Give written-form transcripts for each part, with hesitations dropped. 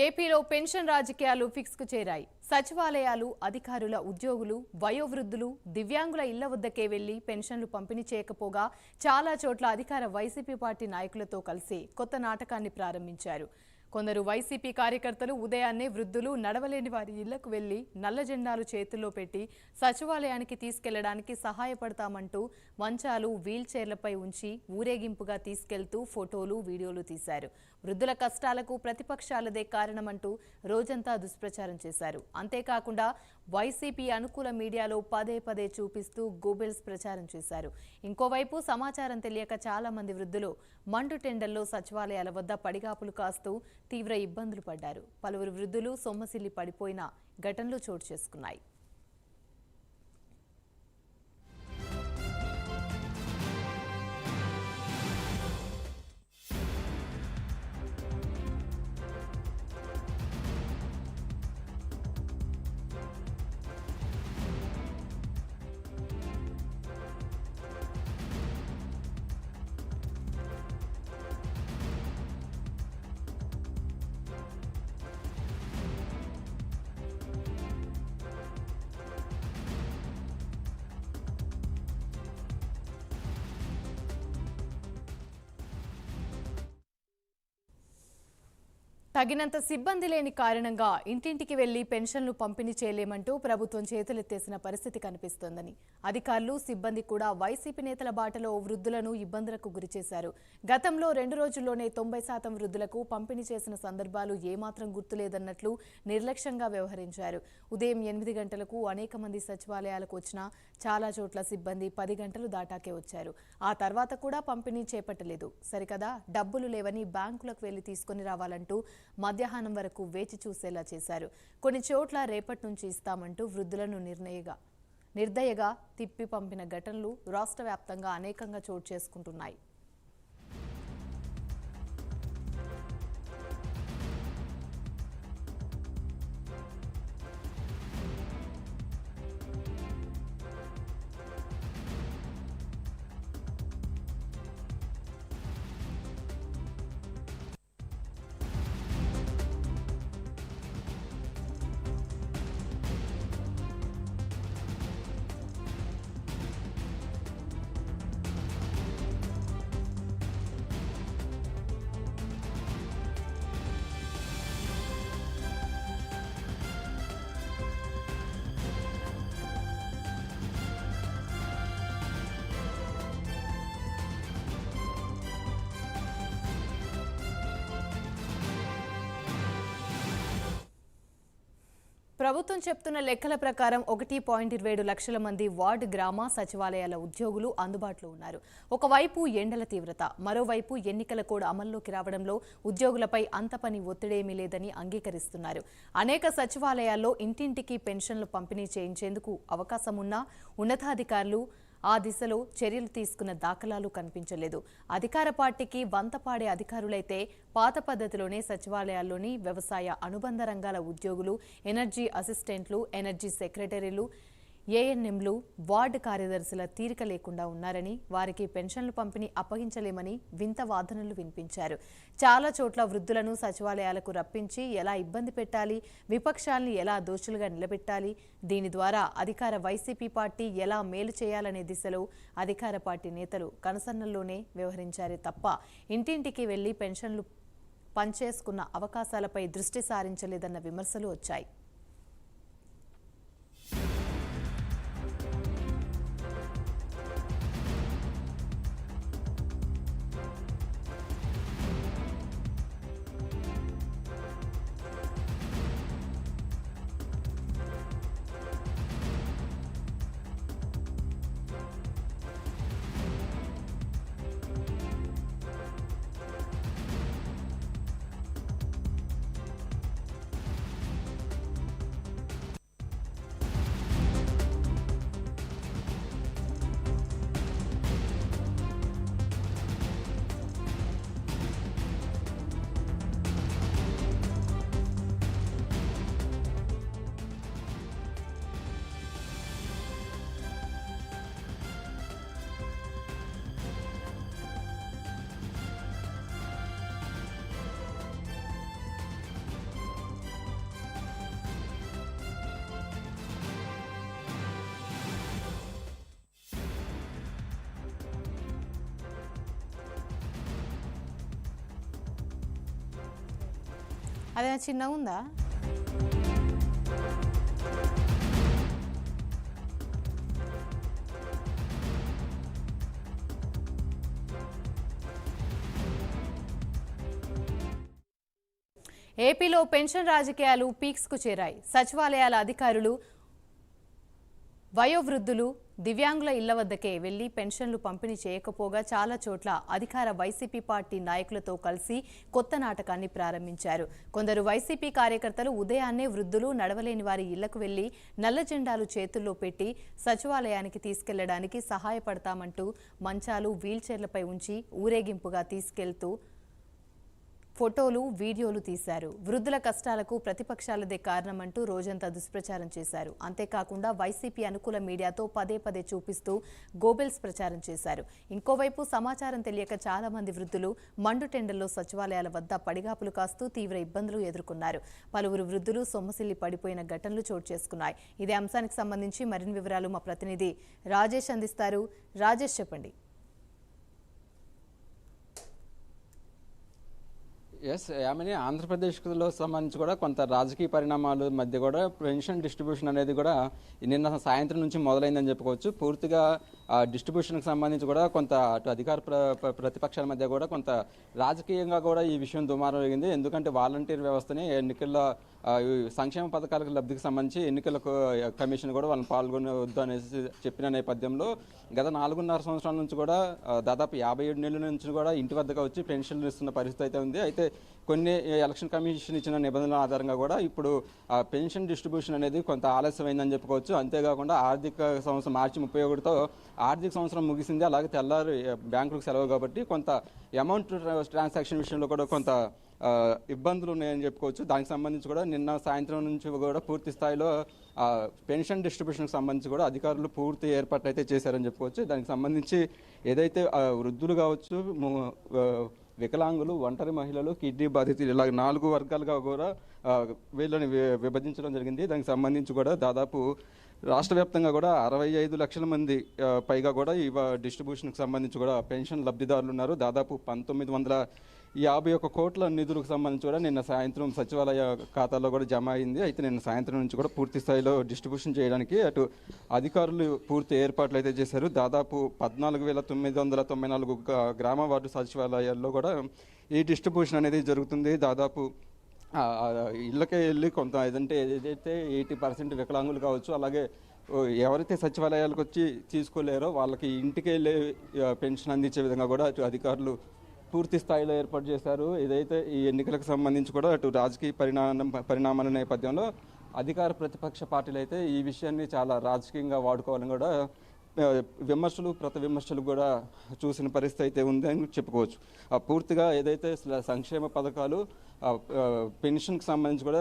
ఏపీలో పెన్షన్ రాజకీయాలు ఫిక్స్కు చేరాయి. సచివాలయాలు, అధికారుల, ఉద్యోగులు, వయోవృద్ధులు, దివ్యాంగుల ఇళ్ల వద్దకే వెళ్లి పెన్షన్లు పంపిణీ చేయకపోగా చాలా చోట్ల అధికార వైసీపీ పార్టీ నాయకులతో కలిసి కొత్త నాటకాన్ని ప్రారంభించారు. కొందరు వైసీపీ కార్యకర్తలు ఉదయాన్నే వృద్ధులు, నడవలేని వారి ఇళ్లకు వెళ్లి నల్ల జెండాలు చేతుల్లో పెట్టి సచివాలయానికి తీసుకెళ్లడానికి సహాయపడతామంటూ మంచాలు, వీల్ చైర్లపై ఉంచి ఊరేగింపుగా తీసుకెళ్తూ ఫోటోలు, వీడియోలు తీశారు. వృద్ధుల కష్టాలకు ప్రతిపక్షాలదే కారణమంటూ రోజంతా దుష్ప్రచారం చేశారు. అంతేకాకుండా వైసీపీ అనుకూల మీడియాలో పదే పదే చూపిస్తూ గూబెల్స్ ప్రచారం చేశారు. ఇంకోవైపు సమాచారం తెలియక చాలా మంది వృద్ధులు మండు టెండల్లో సచివాలయాల వద్ద పడిగాపులు కాస్తూ తీవ్ర ఇబ్బందులు పడ్డారు. పలువురు వృద్ధులు సొమ్మసిల్లి పడిపోయిన ఘటనలు చోటు చేసుకున్నాయి. తగినంత సిబ్బంది లేని కారణంగా ఇంటింటికి వెళ్లి పెన్షన్లు పంపిణీ చేయలేమంటూ ప్రభుత్వం చేతులెత్తేసిన పరిస్థితి కనిపిస్తోందని అధికారులు, సిబ్బంది కూడా వైసీపీ నేతల బాటలో వృద్ధులను ఇబ్బందులకు గురిచేశారు. గతంలో 2 రోజుల్లోనే 90% వృద్ధులకు పంపిణీ చేసిన సందర్భాలు ఏమాత్రం గుర్తులేదన్నట్లు నిర్లక్ష్యంగా వ్యవహరించారు. ఉదయం 8 గంటలకు అనేక మంది సచివాలయాలకు వచ్చినా చాలా చోట్ల సిబ్బంది 10 గంటలు దాటాకే వచ్చారు. ఆ తర్వాత కూడా పంపిణీ చేపట్టలేదు. సరికదా డబ్బులు లేవని బ్యాంకులకు వెళ్లి తీసుకుని రావాలంటూ మధ్యాహ్నం వరకు వేచి చూసేలా చేశారు. కొన్ని చోట్ల రేపటి నుంచి ఇస్తామంటూ వృద్ధులను నిర్దయగా తిప్పి పంపిన ఘటనలు రాష్ట్ర వ్యాప్తంగా అనేకంగా చోటు చేసుకుంటున్నాయి. ప్రభుత్వం చెప్తున్న లెక్కల ప్రకారం 1.27 లక్షల మంది వార్డు, గ్రామ సచివాలయాల ఉద్యోగులు అందుబాటులో ఉన్నారు. ఒకవైపు ఎండల తీవ్రత, మరోవైపు ఎన్నికల కోడ్ అమల్లోకి రావడంలో ఉద్యోగులపై అంత పని ఒత్తిడేమీ లేదని అంగీకరిస్తున్నారు. అనేక సచివాలయాల్లో ఇంటింటికి పెన్షన్లు పంపిణీ చేయించేందుకు అవకాశం ఉన్నా ఉన్నతాధికారులు ఆ దిశలో చర్యలు తీసుకున్న దాఖలాలు కనిపించలేదు. అధికార పార్టీకి వంతపాడే అధికారులైతే పాత పద్ధతిలోనే సచివాలయాల్లోని వ్యవసాయ అనుబంధ రంగాల ఉద్యోగులు, ఎనర్జీ అసిస్టెంట్లు, ఎనర్జీ సెక్రటరీలు, ఏఎన్ఎంలు, వార్డు కార్యదర్శుల తీరిక లేకుండా ఉన్నారని, వారికి పెన్షన్లు పంపిణీ అప్పగించలేమని వింత వాదనలు వినిపించారు. చాలా చోట్ల వృద్ధులను సచివాలయాలకు రప్పించి ఎలా ఇబ్బంది పెట్టాలి, విపక్షాల్ని ఎలా దోషులుగా నిలబెట్టాలి, దీని ద్వారా అధికార వైసీపీ పార్టీ ఎలా మేలు చేయాలనే దిశలో అధికార పార్టీ నేతలు కనసన్నల్లోనే వ్యవహరించారే తప్ప ఇంటింటికి వెళ్లి పెన్షన్లు పంచేసుకున్న అవకాశాలపై దృష్టి సారించలేదన్న విమర్శలు వచ్చాయి. అదే చిన్నగా ఉందా? ఏపీలో పెన్షన్ రాజకీయాలు పీక్స్కు చేరాయి. సచివాలయాల అధికారులు వయోవృద్ధులు, దివ్యాంగుల ఇళ్ల వద్దకే వెళ్లి పెన్షన్లు పంపిణీ చేయకపోగా చాలా చోట్ల అధికార వైసీపీ పార్టీ నాయకులతో కలిసి కొత్త నాటకాన్ని ప్రారంభించారు. కొందరు వైసీపీ కార్యకర్తలు ఉదయాన్నే వృద్ధులు, నడవలేని వారి ఇళ్లకు వెళ్లి నల్ల జెండాలు చేతుల్లో పెట్టి సచివాలయానికి తీసుకెళ్లడానికి సహాయపడతామంటూ మంచాలు, వీల్చైర్లపై ఉంచి ఊరేగింపుగా తీసుకెళ్తూ ఫోటోలు, వీడియోలు తీశారు. వృద్ధుల కష్టాలకు ప్రతిపక్షాలదే కారణమంటూ రోజంతా దుష్ప్రచారం చేశారు. అంతేకాకుండా వైసీపీ అనుకూల మీడియాతో పదే పదే చూపిస్తూ గోబెల్స్ ప్రచారం చేశారు. ఇంకోవైపు సమాచారం తెలియక చాలా మంది వృద్ధులు మండుటెండల్లో సచివాలయాల వద్ద పడిగాపులు కాస్తూ తీవ్ర ఇబ్బందులు ఎదుర్కొన్నారు. పలువురు వృద్ధులు సొమ్మసిల్లి పడిపోయిన ఘటనలు చోటు చేసుకున్నాయి. ఇదే అంశానికి సంబంధించి మరిన్ని వివరాలు మా ప్రతినిధి రాజేష్ అందిస్తారు. రాజేష్, చెప్పండి. యామిని, ఆంధ్రప్రదేశ్లో సంబంధించి కూడా కొంత రాజకీయ పరిణామాల మధ్య కూడా పెన్షన్ డిస్ట్రిబ్యూషన్ అనేది కూడా నిన్న సాయంత్రం నుంచి మొదలైందని చెప్పుకోవచ్చు. పూర్తిగా డిస్ట్రిబ్యూషన్కి సంబంధించి కూడా కొంత అటు అధికార ప్రతిపక్షాల మధ్య కూడా కొంత రాజకీయంగా కూడా ఈ విషయం దుమారం జరిగింది. ఎందుకంటే వాలంటీర్ వ్యవస్థని ఎన్నికల్లో సంక్షేమ పథకాలకు లబ్ధికి సంబంధించి ఎన్నికల కమిషన్ కూడా వాళ్ళని పాల్గొనవద్దు అనేసి చెప్పిన నేపథ్యంలో గత 4.5 సంవత్సరాల నుంచి కూడా దాదాపు 57 నెలల నుంచి కూడా ఇంటి వద్దకు వచ్చి పెన్షన్లు ఇస్తున్న పరిస్థితి అయితే ఉంది. అయితే కొన్ని ఎలక్షన్ కమిషన్ ఇచ్చిన నిబంధనల ఆధారంగా కూడా ఇప్పుడు పెన్షన్ డిస్ట్రిబ్యూషన్ అనేది కొంత ఆలస్యమైందని చెప్పుకోవచ్చు. అంతేకాకుండా ఆర్థిక సంవత్సరం మార్చి 31తో ఆర్థిక సంవత్సరం ముగిసింది. అలాగే తెల్లారు బ్యాంకులకు సెలవు కాబట్టి కొంత అమౌంట్ ట్రాన్సాక్షన్ విషయంలో కూడా కొంత ఇబ్బందులు ఉన్నాయని చెప్పుకోవచ్చు. దానికి సంబంధించి కూడా నిన్న సాయంత్రం నుంచి కూడా పూర్తి స్థాయిలో పెన్షన్ డిస్ట్రిబ్యూషన్కి సంబంధించి కూడా అధికారులు పూర్తి ఏర్పాట్లు అయితే చేశారని చెప్పుకోవచ్చు. దానికి సంబంధించి ఏదైతే వృద్ధులు కావచ్చు, వికలాంగులు, ఒంటరి మహిళలు, కిడ్నీ బాధితులు, ఇలా 4 వర్గాలుగా కూడా వీళ్ళని విభజించడం జరిగింది. దానికి సంబంధించి కూడా దాదాపు రాష్ట్ర వ్యాప్తంగా కూడా 65 లక్షల మంది పైగా కూడా ఈ డిస్ట్రిబ్యూషన్కి సంబంధించి కూడా పెన్షన్ లబ్ధిదారులు ఉన్నారు. దాదాపు 1951 కోట్ల నిధులకు సంబంధించి కూడా నిన్న సాయంత్రం సచివాలయ ఖాతాలో కూడా జమ అయింది. అయితే నిన్న సాయంత్రం నుంచి కూడా పూర్తి స్థాయిలో డిస్ట్రిబ్యూషన్ చేయడానికి అటు అధికారులు పూర్తి ఏర్పాట్లు అయితే చేశారు. దాదాపు 14,994 గ్రామ వార్డు సచివాలయాల్లో కూడా ఈ డిస్ట్రిబ్యూషన్ అనేది జరుగుతుంది. దాదాపు ఇళ్ళకే వెళ్ళి కొంత ఏదైతే 80% వికలాంగులు కావచ్చు, అలాగే ఎవరైతే సచివాలయాలకు వచ్చి తీసుకోలేరో వాళ్ళకి ఇంటికి వెళ్ళే పెన్షన్ అందించే విధంగా కూడా అటు అధికారులు పూర్తి స్థాయిలో ఏర్పాటు చేశారు. ఏదైతే ఈ ఎన్నికలకు సంబంధించి కూడా అటు రాజకీయ పరిణామాల నేపథ్యంలో అధికార ప్రతిపక్ష పార్టీలు అయితే ఈ విషయాన్ని చాలా రాజకీయంగా వాడుకోవాలని కూడా విమర్శలు ప్రతి విమర్శలు కూడా చూసిన పరిస్థితి అయితే ఉంది అని చెప్పుకోవచ్చు. పూర్తిగా ఏదైతే సంక్షేమ పథకాలు పెన్షన్కి సంబంధించి కూడా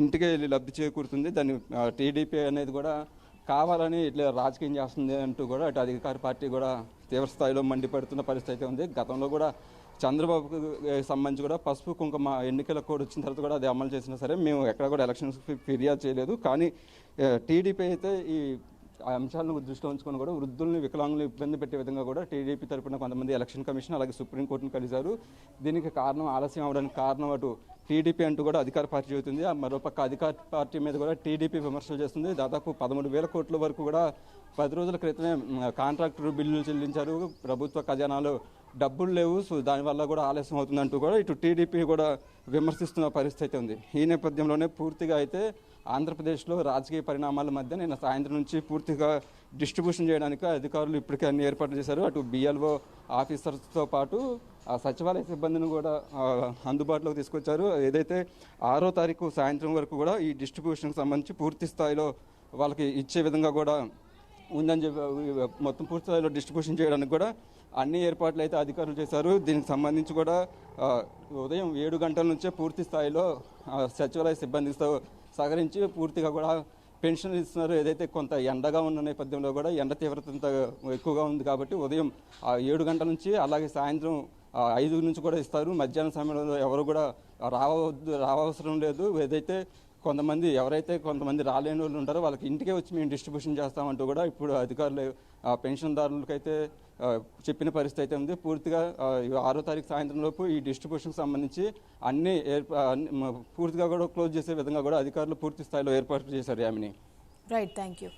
ఇంటికే లబ్ధి చేకూరుతుంది. దాన్ని టీడీపీ అనేది కూడా కావాలని ఇట్లా రాజకీయం చేస్తుంది అంటూ కూడా అటు అధికార పార్టీ కూడా తీవ్ర స్థాయిలో మండిపడుతున్న పరిస్థితి అయితే ఉంది. గతంలో కూడా చంద్రబాబుకు సంబంధించి కూడా పసుపు కుంకుమ ఎన్నికల కోడ్ వచ్చిన తర్వాత కూడా అది అమలు చేసినా సరే మేము ఎక్కడ కూడా ఎలక్షన్స్కి ఫిర్యాదు చేయలేదు. కానీ టీడీపీ అయితే ఈ అంశాలను దృష్టిలో ఉంచుకొని కూడా వృద్ధుల్ని, వికలాంగులను ఇబ్బంది పెట్టే విధంగా కూడా టీడీపీ తరపున కొంతమంది ఎలక్షన్ కమిషన్ అలాగే సుప్రీంకోర్టును కలిశారు. దీనికి కారణం ఆలస్యం అవడానికి కారణం అటు టీడీపీ అంటూ కూడా అధికార పార్టీ చెబుతుంది. మరోపక్క అధికార పార్టీ మీద కూడా టీడీపీ విమర్శలు చేస్తుంది. దాదాపు 13,000 కోట్ల వరకు కూడా 10 రోజుల క్రితమే కాంట్రాక్టర్ బిల్లులు చెల్లించారు. ప్రభుత్వ ఖజానాలో డబ్బులు లేవు, సో దానివల్ల కూడా ఆలస్యం అవుతుందంటూ కూడా ఇటు టీడీపీ కూడా విమర్శిస్తున్న పరిస్థితి ఉంది. ఈ నేపథ్యంలోనే పూర్తిగా అయితే ఆంధ్రప్రదేశ్లో రాజకీయ పరిణామాల మధ్య నిన్న సాయంత్రం నుంచి పూర్తిగా డిస్ట్రిబ్యూషన్ చేయడానికి అధికారులు ఇప్పటికే అన్ని ఏర్పాట్లు చేశారు. అటు బిఎల్ఓ ఆఫీసర్స్తో పాటు సచివాలయ సిబ్బందిని కూడా అందుబాటులోకి తీసుకొచ్చారు. ఏదైతే 6వ తారీఖు సాయంత్రం వరకు కూడా ఈ డిస్ట్రిబ్యూషన్కి సంబంధించి పూర్తి స్థాయిలో వాళ్ళకి ఇచ్చే విధంగా కూడా ఉందని చెప్పి మొత్తం పూర్తి స్థాయిలో డిస్ట్రిబ్యూషన్ చేయడానికి కూడా అన్ని ఏర్పాట్లు అయితే అధికారులు చేశారు. దీనికి సంబంధించి కూడా ఉదయం 7 గంటల నుంచే పూర్తి స్థాయిలో సచివాలయ సిబ్బందితో సహకరించి పూర్తిగా కూడా పెన్షన్ ఇస్తున్నారు. ఏదైతే కొంత ఎండగా ఉన్న నేపథ్యంలో కూడా ఎండ తీవ్రత ఎక్కువగా ఉంది కాబట్టి ఉదయం 7 గంటల నుంచి అలాగే సాయంత్రం 5 నుంచి కూడా ఇస్తారు. మధ్యాహ్నం సమయంలో ఎవరు కూడా రావవసరం లేదు. ఏదైతే కొంతమంది కొంతమంది రాలేని వాళ్ళు ఉంటారో వాళ్ళకి ఇంటికే వచ్చి మేము డిస్ట్రిబ్యూషన్ చేస్తామంటూ కూడా ఇప్పుడు అధికారులు పెన్షన్దారులకైతే చెప్పిన పరిస్థితి అయితే ఉంది. పూర్తిగా 6వ తారీఖు సాయంత్రం లోపు ఈ డిస్ట్రిబ్యూషన్కి సంబంధించి అన్ని పూర్తిగా కూడా క్లోజ్ చేసే విధంగా కూడా అధికారులు పూర్తి స్థాయిలో ఏర్పాటు చేశారు. యామిని. Right, thank you.